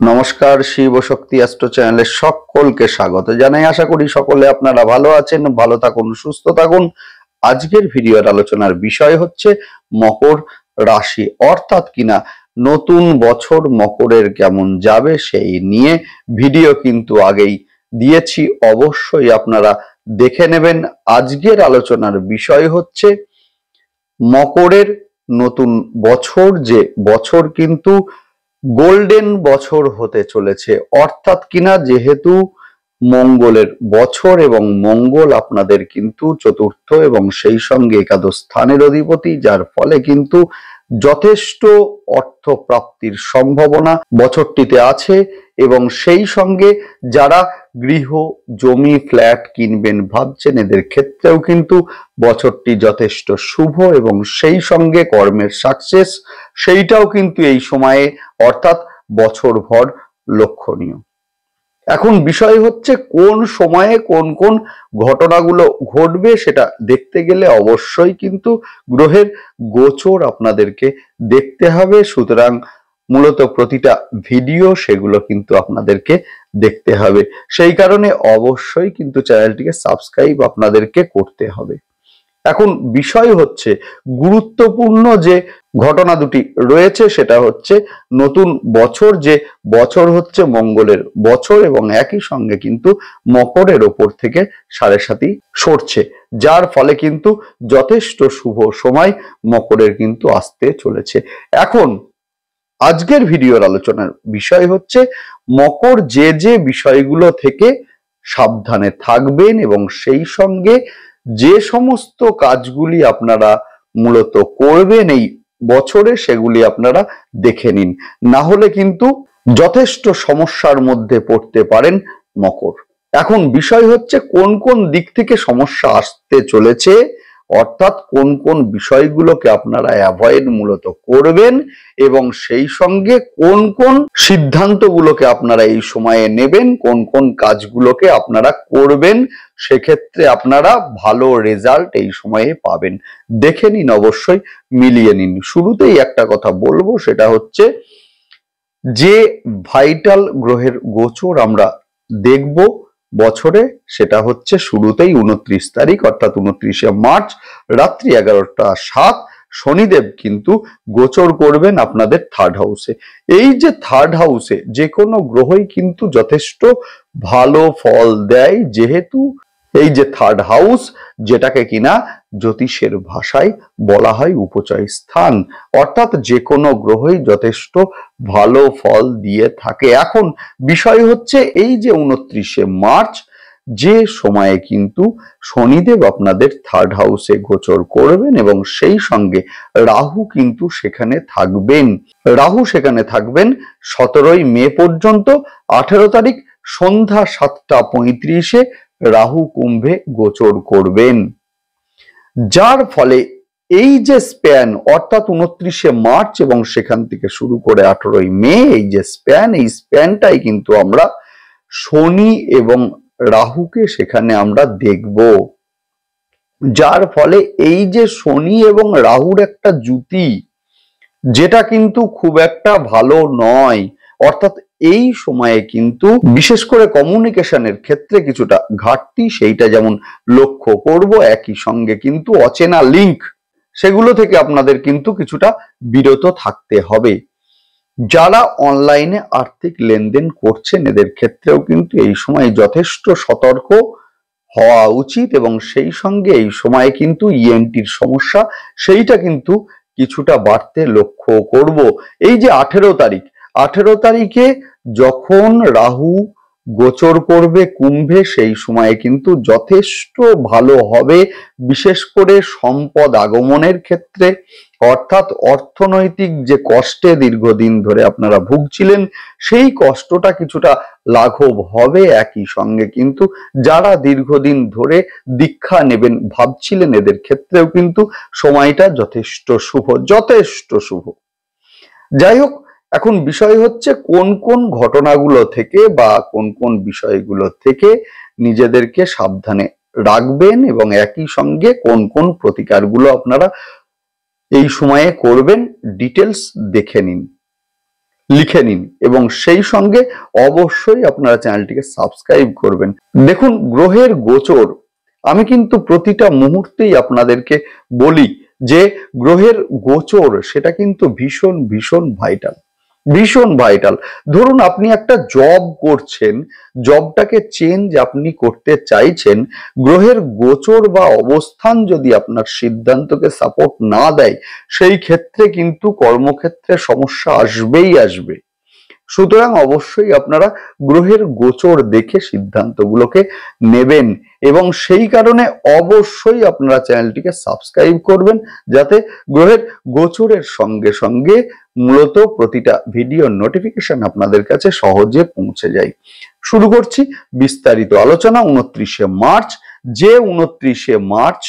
নমস্কার, শিব শক্তি অ্যাস্ট্রো চ্যানেলে সকলকে স্বাগত জানাই। আশা করি সকলে আপনারা ভালো আছেন, ভালো থাকুন, সুস্থ থাকুন। আজকের ভিডিওর আলোচনার বিষয় হচ্ছে মকর রাশি, অর্থাৎ কিনা নতুন বছর মকরের কেমন যাবে সেই নিয়ে ভিডিও কিন্তু আগেই দিয়েছি, অবশ্যই আপনারা দেখে নেবেন। আজকের আলোচনার বিষয় হচ্ছে মকরের নতুন বছর, যে বছর কিন্তু গোল্ডেন বছর হতে চলেছে, অর্থাৎ কিনা যেহেতু মঙ্গলের বছর এবং মঙ্গল আপনাদের কিন্তু চতুর্থ এবং সেই সঙ্গে একাদশ স্থানের অধিপতি, যার ফলে কিন্তু যথেষ্ট অর্থ প্রাপ্তির সম্ভাবনা বছরটিতে আছে। এবং সেই সঙ্গে যারা গৃহ জমি ফ্ল্যাট কিনবেন ভাবছেন, এদের ক্ষেত্রেও কিন্তু বছরটি যথেষ্ট শুভ এবং সেই সঙ্গে কর্মের সাকসেস সেইটাও কিন্তু এই সময়ে অর্থাৎ বছরভর লক্ষণীয়। এখন বিষয় হচ্ছে কোন সময়ে কোন কোন ঘটনাগুলো ঘটবে সেটা দেখতে গেলে অবশ্যই কিন্তু গ্রহের গোচর আপনাদেরকে দেখতে হবে। সুতরাং মূলত প্রতিটা ভিডিও সেগুলো কিন্তু আপনাদেরকে দেখতে হবে, সেই কারণে অবশ্যই কিন্তু চ্যানেলটিকে সাবস্ক্রাইব আপনাদেরকে করতে হবে। এখন বিষয় হচ্ছে গুরুত্বপূর্ণ যে ঘটনা দুটি রয়েছে, সেটা হচ্ছে নতুন বছর, যে বছর হচ্ছে মঙ্গলের বছর এবং একই সঙ্গে কিন্তু মকরের ওপর থেকে 7.5 সরছে, যার ফলে কিন্তু যথেষ্ট শুভ সময় মকরের কিন্তু আসতে চলেছে। এখন আজকের ভিডিওর আলোচনার বিষয় হচ্ছে মকর যে যে বিষয়গুলো থেকে সাবধানে থাকবেন এবং সেই সঙ্গে যে সমস্ত কাজগুলি আপনারা মূলত করবেন এই বছরে সেগুলি আপনারা দেখে নিন, না হলে কিন্তু যথেষ্ট সমস্যার মধ্যে পড়তে পারেন মকর। এখন বিষয় হচ্ছে কোন কোন দিক থেকে সমস্যা আসতে চলেছে, অর্থাৎ কোন কোন বিষয়গুলোকে আপনারা অ্যাভয়েড মূলত করবেন এবং সেই সঙ্গে কোন কোন সিদ্ধান্তগুলোকে আপনারা এই সময়ে নেবেন, কোন কোন কাজগুলোকে আপনারা করবেন, সেক্ষেত্রে আপনারা ভালো রেজাল্ট এই সময়ে পাবেন। দেখে নিন, অবশ্যই মিলিয়ে নিন। শুরুতেই একটা কথা বলবো, সেটা হচ্ছে যে ভাইটাল গ্রহের গোচর আমরা দেখব বছরে, সেটা হচ্ছে শুরুতেই 29 তারিখ অর্থাৎ 29শে মার্চ রাত্রি 11টা 7 শনিদেব কিন্তু গোচর করবেন আপনাদের থার্ড হাউসে। এই যে থার্ড হাউসে যে কোনো গ্রহই কিন্তু যথেষ্ট ভালো ফল দেয়, যেহেতু এই যে থার্ড হাউস, যেটাকে কিনা জ্যোতিষের ভাষায় বলা হয় উপচয় স্থান, অর্থাৎ যে কোনো গ্রহই যথেষ্ট ভালো ফল দিয়ে থাকে। এখন বিষয় হচ্ছে এই যে 29শে মার্চ যে সময়ে কিন্তু শনিদেব আপনাদের থার্ড হাউসে গোচর করবেন এবং সেই সঙ্গে রাহু কিন্তু সেখানে থাকবেন। রাহু সেখানে থাকবেন 17ই মে পর্যন্ত। 18 তারিখ সন্ধ্যা 7টা 35-এ রাহু কুম্ভে গোচর করবেন, যার ফলে এই যে স্প্যান অর্থাৎ 29শে মার্চ এবং সেখান থেকে শুরু করে 18ই মে, এই যে স্প্যান, এই স্প্যানটাই কিন্তু আমরা শনি এবং রাহুকে সেখানে আমরা দেখব, যার ফলে এই যে শনি এবং রাহুর একটা জুতি, যেটা কিন্তু খুব একটা ভালো নয়, অর্থাৎ এই সময়ে কিন্তু বিশেষ করে কমিউনিকেশনের ক্ষেত্রে কিছুটা ঘাটতি, সেইটা যেমন লক্ষ্য করব। একই সঙ্গে কিন্তু অচেনা লিঙ্ক, সেগুলো থেকে আপনাদের কিন্তু কিছুটা বিরত থাকতে হবে। যারা অনলাইনে আর্থিক লেনদেন করছেন, এদের ক্ষেত্রেও কিন্তু এই সময় যথেষ্ট সতর্ক হওয়া উচিত এবং সেই সঙ্গে এই সময়ে কিন্তু ইএনটির সমস্যা সেইটা কিন্তু কিছুটা বাড়তে লক্ষ্য করব। এই যে 18 তারিখে যখন রাহু গোচর করবে কুম্ভে, সেই সময়ে কিন্তু যথেষ্ট ভালো হবে, বিশেষ করে সম্পদ আগমনের ক্ষেত্রে, অর্থাৎ অর্থনৈতিক যে কষ্টে দীর্ঘদিন ধরে আপনারা ভুগছিলেন সেই কষ্টটা কিছুটা লাঘব হবে। একই সঙ্গে কিন্তু যারা দীর্ঘদিন ধরে দীক্ষা নেবেন ভাবছিলেন, এদের ক্ষেত্রেও কিন্তু সময়টা যথেষ্ট শুভ। যাই হোক, এখন বিষয় হচ্ছে কোন কোন ঘটনাগুলো থেকে বা কোন কোন বিষয়গুলো থেকে নিজেদেরকে সাবধানে রাখবেন এবং একই সঙ্গে কোন কোন প্রতিকারগুলো আপনারা এই সময়ে করবেন, ডিটেলস দেখে নিন। লিখে নিন এবং সেই সঙ্গে অবশ্যই আপনারা চ্যানেলটিকে সাবস্ক্রাইব করবেন। দেখুন, গ্রহের গোচর আমি কিন্তু প্রতিটা মুহূর্তেই আপনাদেরকে বলি যে গ্রহের গোচর সেটা কিন্তু ভীষণ ভীষণ ভাইটাল, ভীষণ ভাইটাল। ধরুন আপনি একটা জব করছেন, জবটাকে চেঞ্জ আপনি করতে চাইছেন, গ্রহের গোচর বা অবস্থান যদি আপনার সিদ্ধান্তকে সাপোর্ট না দেয়, সেই ক্ষেত্রে কিন্তু কর্মক্ষেত্রে সমস্যা আসবেই আসবে। সুতরাং অবশ্যই আপনারা গ্রহের গোচর দেখে সিদ্ধান্তগুলোকে নেবেন এবং সেই কারণে অবশ্যই আপনারা চ্যানেলটিকে সাবস্ক্রাইব করবেন, যাতে গ্রহের গোচরের সঙ্গে সঙ্গে মূলত প্রতিটা ভিডিও নোটিফিকেশন আপনাদের কাছে সহজে পৌঁছে যায়। শুরু করছি বিস্তারিত আলোচনা 29শে মার্চ। যে 29শে মার্চ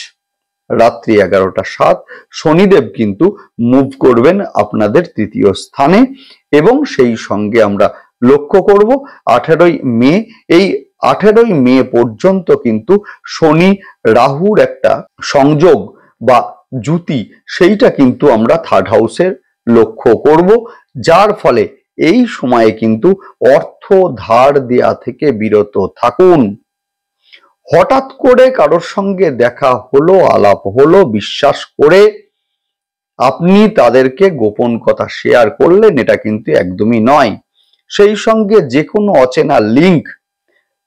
রাত্রি 11টা 7 শনিদেব কিন্তু মুভ করবেন আপনাদের তৃতীয় স্থানে এবং সেই সঙ্গে আমরা লক্ষ্য করব 18ই মে। এই 18ই মে পর্যন্ত কিন্তু শনি রাহুর একটা সংযোগ বা জুতি, সেইটা কিন্তু আমরা থার্ড হাউসের লক্ষ্য করব, যার ফলে এই সময়ে কিন্তু অর্থ ধার দেয়া থেকে বিরত থাকুন। হঠাৎ করে কারোর সঙ্গে দেখা হলো, আলাপ হলো, বিশ্বাস করে আপনি তাদেরকে গোপন কথা শেয়ার করলেন, এটা কিন্তু একদমই নয়। সেই সঙ্গে যে কোনো অচেনা লিংক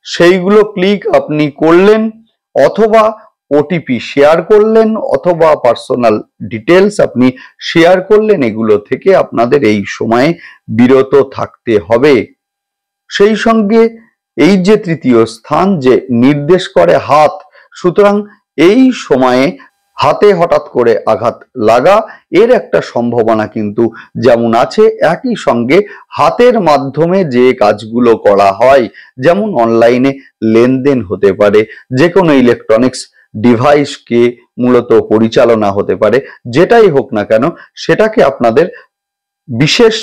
সেইগুলো ক্লিক আপনি করলেন, অথবা ওটিপি শেয়ার করলেন, অথবা পার্সোনাল ডিটেলস আপনি শেয়ার করলেন, এগুলো থেকে আপনাদের এই সময়ে বিরত থাকতে হবে। সেই সঙ্গে এই যে তৃতীয় স্থান যে নির্দেশ করে হাত, সুতরাং এই সময়ে হাতে হঠাৎ করে আঘাত লাগা এর একটা সম্ভাবনা কিন্তু যেমন আছে, একই সঙ্গে হাতের মাধ্যমে যে কাজগুলো করা হয়, যেমন অনলাইনে লেনদেন হতে পারে, যে কোনো ইলেকট্রনিক্স ডিভাইসকে মূলত পরিচালনা হতে পারে, যেটাই হোক না কেন সেটাকে আপনাদের বিশেষ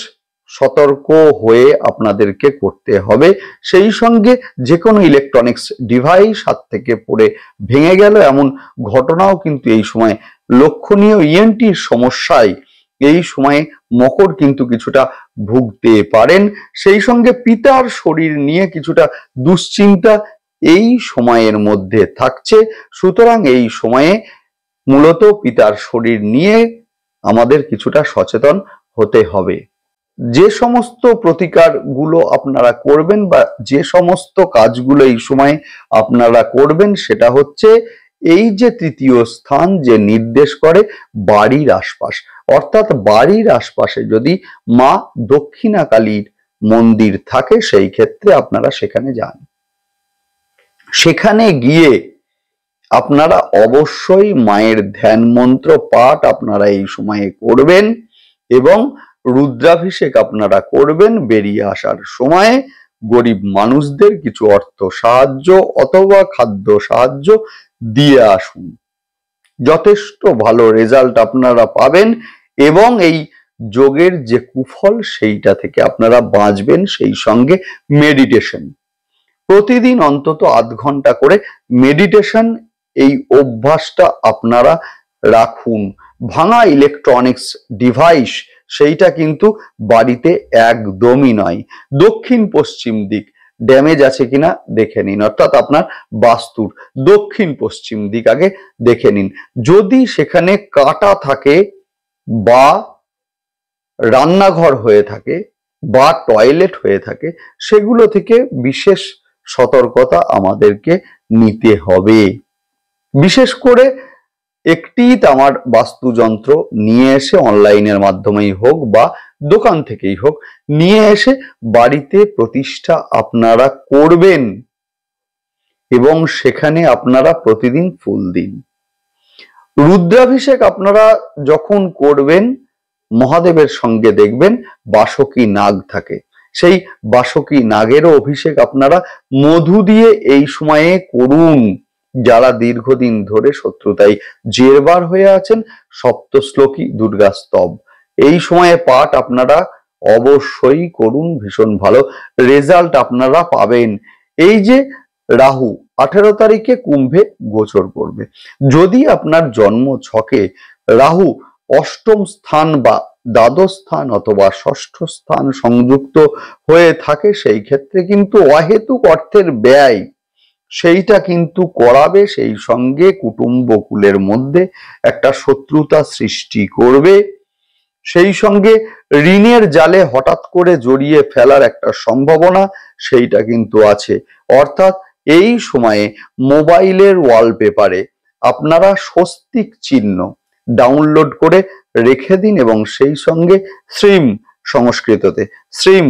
সতর্ক হয়ে আপনাদেরকে করতে হবে। সেই সঙ্গে যে কোনো ইলেকট্রনিক্স ডিভাইস হাত থেকে পড়ে ভেঙে গেল এমন ঘটনাও কিন্তু এই সময় লক্ষণীয়। ইএনটির সমস্যায় এই সময়ে মকর কিন্তু কিছুটা ভুগতে পারেন। সেই সঙ্গে পিতার শরীর নিয়ে কিছুটা দুশ্চিন্তা এই সময়ের মধ্যে থাকছে। সুতরাং এই সময়ে মূলত পিতার শরীর নিয়ে আমাদের কিছুটা সচেতন হতে হবে। যে সমস্ত প্রতিকার গুলো আপনারা করবেন বা যে সমস্ত কাজগুলো এই সময় আপনারা করবেন, সেটা হচ্ছে এই যে তৃতীয় স্থান যে নির্দেশ করে বাড়ির আশপাশ, অর্থাৎ বাড়ির আশপাশে যদি মা দক্ষিণা কালীর মন্দির থাকে, সেই ক্ষেত্রে আপনারা সেখানে যান। সেখানে গিয়ে আপনারা অবশ্যই মায়ের ধ্যান মন্ত্র পাঠ আপনারা এই সময়ে করবেন এবং রুদ্রাভিষেক আপনারা করবেন। বেরিয়ে আসার সময় গরিব মানুষদের কিছু অর্থ সাহায্য অথবা খাদ্য সাহায্য দিয়ে আসুন, যথেষ্ট ভালো রেজাল্ট আপনারা পাবেন এবং এই যোগের যে কুফল সেইটা থেকে আপনারা বাঁচবেন। সেই সঙ্গে মেডিটেশন, প্রতিদিন অন্তত আধ ঘন্টা করে মেডিটেশন এই অভ্যাসটা আপনারা রাখুন। ভাঙা ইলেকট্রনিক্স ডিভাইস সেইটা কিন্তু বাড়িতে একদমই নয়। দক্ষিণ পশ্চিম দিক ড্যামেজ আছে কিনা দেখে নিন, অর্থাৎ আপনার বাস্তুর দক্ষিণ পশ্চিম দিক আগে দেখে নিন। যদি সেখানে কাটা থাকে বা রান্নাঘর হয়ে থাকে বা টয়লেট হয়ে থাকে, সেগুলো থেকে বিশেষ সতর্কতা আমাদেরকে নিতে হবে। বিশেষ করে একটি তামার বাস্তুযন্ত্র নিয়ে এসে, অনলাইনের মাধ্যমেই হোক বা দোকান থেকেই হোক, নিয়ে এসে বাড়িতে প্রতিষ্ঠা আপনারা করবেন এবং সেখানে আপনারা প্রতিদিন ফুল দিন। রুদ্রাভিষেক আপনারা যখন করবেন, মহাদেবের সঙ্গে দেখবেন বাসকী নাগ থাকে, সেই বাসকী নাগেরও অভিষেক আপনারা মধু দিয়ে এই সময়ে করুন। যারা দীর্ঘদিন ধরে শত্রুতায় জেরবার হয়ে আছেন, সপ্তশ্লোকী দুর্গা স্তব এই সময়ে পাঠ আপনারা অবশ্যই করুন, ভীষণ ভালো রেজাল্ট আপনারা পাবেন। এই যে রাহু 18 তারিখে কুম্ভে গোচর করবে, যদি আপনার জন্ম ছকে রাহু অষ্টম স্থান বা দ্বাদশ স্থান অথবা ষষ্ঠ স্থান সংযুক্ত হয়ে থাকে, সেই ক্ষেত্রে কিন্তু অহেতুক অর্থের ব্যয় সেইটা কিন্তু করাবে, সেই সঙ্গে কুটুম্বকুলের মধ্যে একটা শত্রুতা সৃষ্টি করবে, সেই সঙ্গে ঋণের জালে হঠাৎ করে জড়িয়ে ফেলার একটা সম্ভাবনা সেইটা কিন্তু আছে। অর্থাৎ এই সময়ে মোবাইলের ওয়ালপেপারে আপনারা স্বস্তিক চিহ্ন ডাউনলোড করে রেখে দিন এবং সেই সঙ্গে শ্রীম, সংস্কৃততে শ্রীম,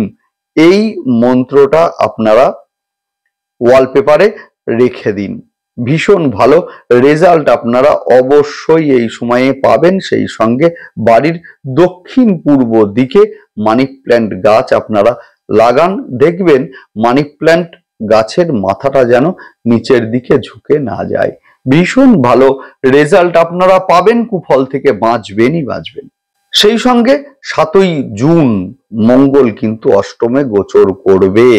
এই মন্ত্রটা আপনারা ওয়ালপেপারে রেখে দিন। ভীষণ ভালো রেজাল্ট আপনারা অবশ্যই এই সময়ে পাবেন। সেই সঙ্গে বাড়ির দক্ষিণ পূর্ব দিকে মানি প্ল্যান্ট গাছ আপনারা লাগান, দেখবেন মানি প্ল্যান্ট গাছের মাথাটা যেন নিচের দিকে ঝুঁকে না যায়। ভীষণ ভালো রেজাল্ট আপনারা পাবেন, কুফল থেকে বাঁচবেনই বাঁচবেন। সেই সঙ্গে 7ই জুন মঙ্গল কিন্তু অষ্টমে গোচর করবে।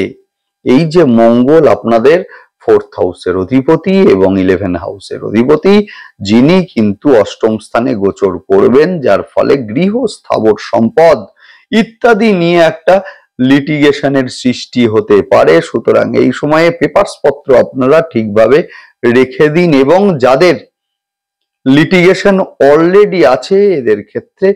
এই যে মঙ্গল আপনাদের 4th হাউসের অধিপতি এবং 11 হাউসের অধিপতি, যিনি কিন্তু অষ্টম স্থানে গোচর করবেন, যার ফলে গৃহ, স্থাবর সম্পদ ইত্যাদি নিয়ে একটা লিটিগেশনের সৃষ্টি হতে পারে। সুতরাং এই সময়ে পেপারস পত্র আপনারা ঠিকভাবে রেখে দিন এবং যাদের লিটিগেশন অলরেডি আছে এদের ক্ষেত্রে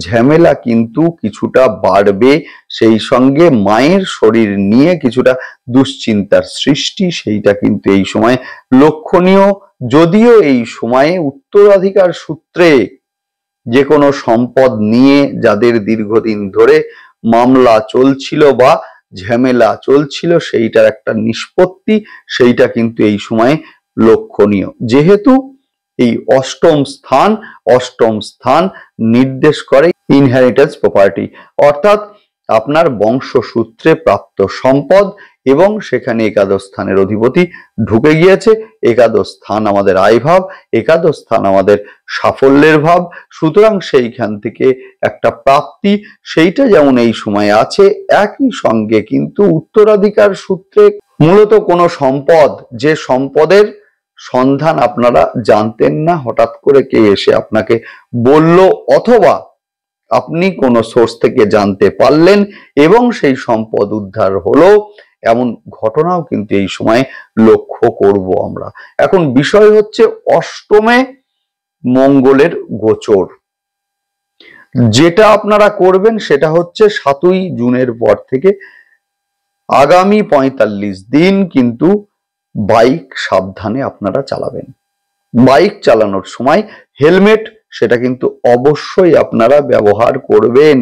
ঝামেলা কিন্তু কিছুটা বাড়বে। সেই সঙ্গে মায়ের শরীর নিয়ে কিছুটা দুশ্চিন্তার সৃষ্টি সেইটা কিন্তু এই সময় লক্ষণীয়। যদিও এই সময়ে উত্তরাধিকার সূত্রে যে কোনো সম্পদ নিয়ে যাদের দীর্ঘদিন ধরে মামলা চলছিল বা ঝামেলা চলছিল সেইটার একটা নিষ্পত্তি সেইটা কিন্তু এই সময়ে লক্ষণীয়। যেহেতু এই অষ্টম স্থান নির্দেশ করে ইনহেরিটেন্স প্রপার্টি, অর্থাৎ আপনার বংশসূত্রে প্রাপ্ত সম্পদ, এবং সেখানে একাদশ স্থানের অধিপতি ঢুকে গিয়েছে। একাদশ স্থান আমাদের আয় ভাব, একাদশ স্থান আমাদের সাফল্যের ভাব। সুতরাং সেইখান থেকে একটা প্রাপ্তি সেইটা যেমন এই সময় আছে, একই সঙ্গে কিন্তু উত্তরাধিকার সূত্রে মূলত কোনো সম্পদ, যে সম্পদের সন্ধান আপনারা জানতেন না, হঠাৎ করে কে এসে আপনাকে বলল অথবা আপনি কোনো সোর্স থেকে জানতে পারলেন এবং সেই সম্পদ উদ্ধার হলো, এমন ঘটনাও কিন্তু এই সময় লক্ষ্য করব আমরা। এখন বিষয় হচ্ছে অষ্টমে মঙ্গলের গোচর, যেটা আপনারা করবেন সেটা হচ্ছে 7ই জুনের পর থেকে আগামী 45 দিন কিন্তু বাইক সাবধানে আপনারা চালাবেন। বাইক চালানোর সময় হেলমেট সেটা কিন্তু অবশ্যই আপনারা ব্যবহার করবেন,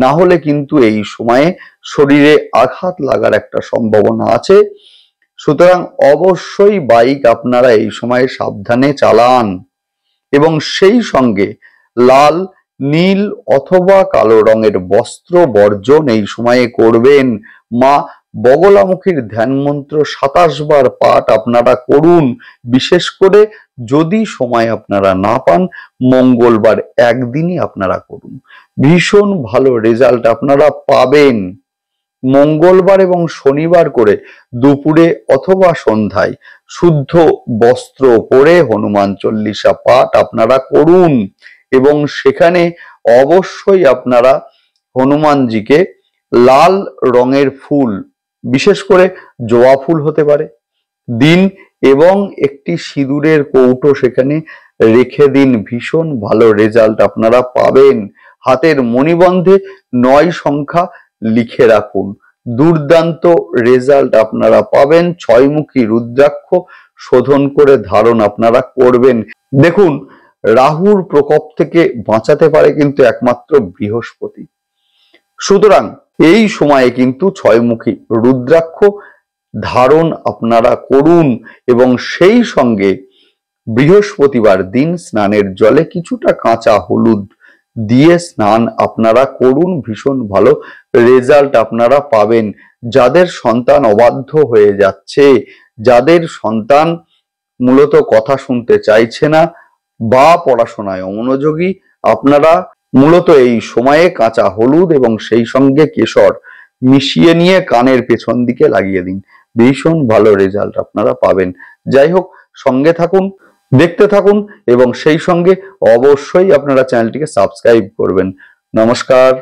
না হলে কিন্তু এই সময়ে শরীরে আঘাত লাগার একটা সম্ভাবনা আছে। সুতরাং অবশ্যই বাইক আপনারা এই সময় সাবধানে চালান এবং সেই সঙ্গে লাল, নীল অথবা কালো রঙের বস্ত্র বর্জন এই সময়ে করবেন। মা বগলামুখীর ধ্যান মন্ত্র 27 বার পাঠ আপনারা করুন। বিশেষ করে যদি সময় আপনারা না পান, মঙ্গলবার একদিনই আপনারা করুন, ভীষণ ভালো রেজাল্ট আপনারা পাবেন। মঙ্গলবার এবং শনিবার করে দুপুরে অথবা সন্ধ্যায় শুদ্ধ বস্ত্র পরে হনুমান চল্লিশা পাঠ আপনারা করুন এবং সেখানে অবশ্যই আপনারা হনুমানজিকে লাল রঙের ফুল, বিশেষ করে জবা ফুল হতে পারে, দিন এবং একটি সিঁদুরের কৌটো সেখানে রেখে দিন। ভীষণ ভালো রেজাল্ট আপনারা পাবেন। হাতের মণিবন্ধে 9 সংখ্যা লিখে রাখুন, দুর্দান্ত রেজাল্ট আপনারা পাবেন। 6মুখী রুদ্রাক্ষ শোধন করে ধারণ আপনারা করবেন। দেখুন, রাহুর প্রকোপ থেকে বাঁচাতে পারে কিন্তু একমাত্র বৃহস্পতি। সুতরাং এই সময়ে কিন্তু 6মুখী রুদ্রাক্ষ ধারণ আপনারা করুন এবং সেই সঙ্গে বৃহস্পতিবার দিন স্নানের জলে কিছুটা কাঁচা হলুদ দিয়ে স্নান আপনারা করুন। ভীষণ ভালো রেজাল্ট আপনারা পাবেন। যাদের সন্তান অবাধ্য হয়ে যাচ্ছে, যাদের সন্তান মূলত কথা শুনতে চাইছে না বা পড়াশোনায় অমনোযোগী, আপনারা মূলত এই সময়ে কাঁচা হলুদ এবং সেই সঙ্গে কেশর মিশিয়ে নিয়ে কানের পেছন দিকে লাগিয়ে দিন। ভীষণ ভালো রেজাল্ট আপনারা পাবেন। যাই হোক, সঙ্গে থাকুন, দেখতে থাকুন এবং সেই সঙ্গে অবশ্যই আপনারা চ্যানেলটিকে সাবস্ক্রাইব করবেন। নমস্কার।